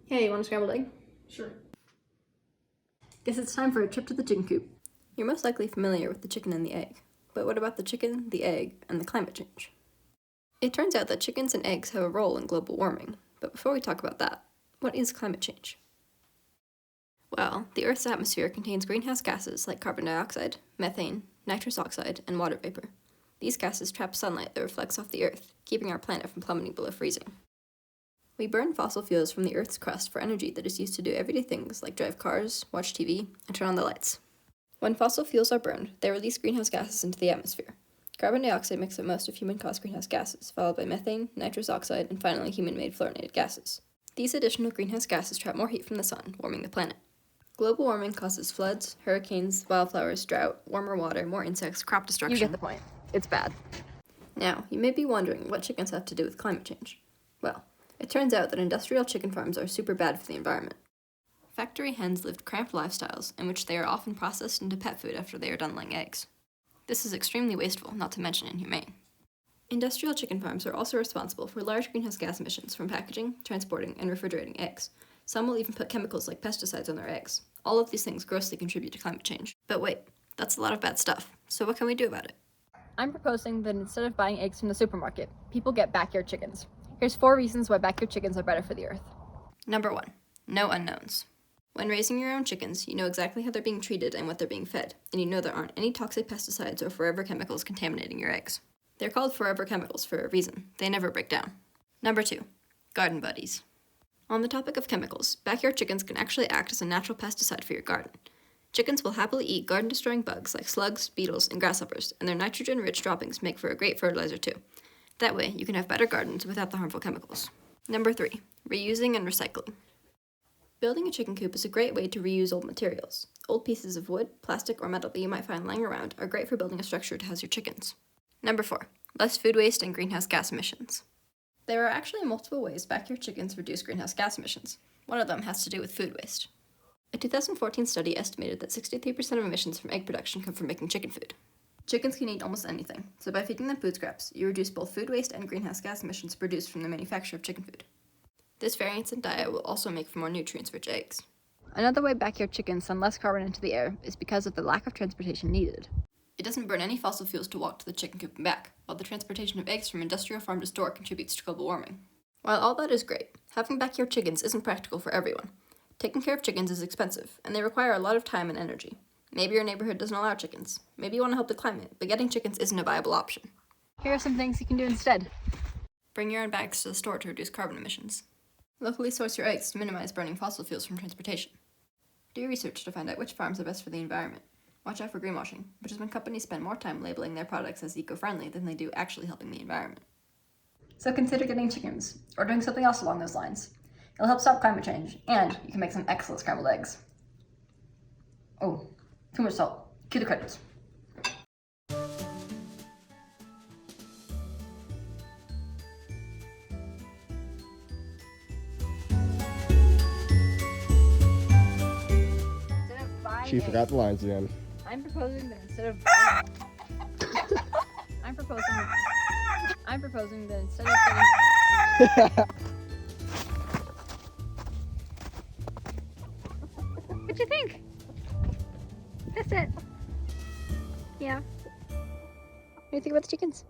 Hey, you want a scrambled egg? Sure. Guess it's time for a trip to the chicken coop. You're most likely familiar with the chicken and the egg, but what about the chicken, the egg, and the climate change? It turns out that chickens and eggs have a role in global warming, but before we talk about that, what is climate change? Well, the Earth's atmosphere contains greenhouse gases like carbon dioxide, methane, nitrous oxide, and water vapor. These gases trap sunlight that reflects off the Earth, keeping our planet from plummeting below freezing. We burn fossil fuels from the Earth's crust for energy that is used to do everyday things like drive cars, watch TV, and turn on the lights. When fossil fuels are burned, they release greenhouse gases into the atmosphere. Carbon dioxide makes up most of human-caused greenhouse gases, followed by methane, nitrous oxide, and finally human-made fluorinated gases. These additional greenhouse gases trap more heat from the sun, warming the planet. Global warming causes floods, hurricanes, wildflowers, drought, warmer water, more insects, crop destruction. You get the point. It's bad. Now, you may be wondering what chickens have to do with climate change. Well, it turns out that industrial chicken farms are super bad for the environment. Factory hens live cramped lifestyles in which they are often processed into pet food after they are done laying eggs. This is extremely wasteful, not to mention inhumane. Industrial chicken farms are also responsible for large greenhouse gas emissions from packaging, transporting, and refrigerating eggs. Some will even put chemicals like pesticides on their eggs. All of these things grossly contribute to climate change. But wait, that's a lot of bad stuff. So what can we do about it? I'm proposing that instead of buying eggs from the supermarket, people get backyard chickens. Here's 4 reasons why backyard chickens are better for the earth. Number 1. No unknowns. When raising your own chickens, you know exactly how they're being treated and what they're being fed, and you know there aren't any toxic pesticides or forever chemicals contaminating your eggs. They're called forever chemicals for a reason. They never break down. Number 2. Garden buddies. On the topic of chemicals, backyard chickens can actually act as a natural pesticide for your garden. Chickens will happily eat garden-destroying bugs like slugs, beetles, and grasshoppers, and their nitrogen-rich droppings make for a great fertilizer too. That way, you can have better gardens without the harmful chemicals. Number 3. Reusing and recycling. Building a chicken coop is a great way to reuse old materials. Old pieces of wood, plastic, or metal that you might find lying around are great for building a structure to house your chickens. Number 4. Less food waste and greenhouse gas emissions. There are actually multiple ways backyard chickens reduce greenhouse gas emissions. One of them has to do with food waste. A 2014 study estimated that 63% of emissions from egg production come from making chicken food. Chickens can eat almost anything, so by feeding them food scraps, you reduce both food waste and greenhouse gas emissions produced from the manufacture of chicken food. This variance in diet will also make for more nutrients-rich eggs. Another way backyard chickens send less carbon into the air is because of the lack of transportation needed. It doesn't burn any fossil fuels to walk to the chicken coop and back, while the transportation of eggs from industrial farm to store contributes to global warming. While all that is great, having backyard chickens isn't practical for everyone. Taking care of chickens is expensive, and they require a lot of time and energy. Maybe your neighborhood doesn't allow chickens. Maybe you want to help the climate, but getting chickens isn't a viable option. Here are some things you can do instead. Bring your own bags to the store to reduce carbon emissions. Locally source your eggs to minimize burning fossil fuels from transportation. Do research to find out which farms are best for the environment. Watch out for greenwashing, which is when companies spend more time labeling their products as eco-friendly than they do actually helping the environment. So consider getting chickens, or doing something else along those lines. It'll help stop climate change, and you can make some excellent scrambled eggs. Oh, too much salt. Cue the credits. She forgot the lines again. I'm proposing that instead of I'm proposing that instead of getting What'd you think? That's it. Yeah. What do you think about the chickens?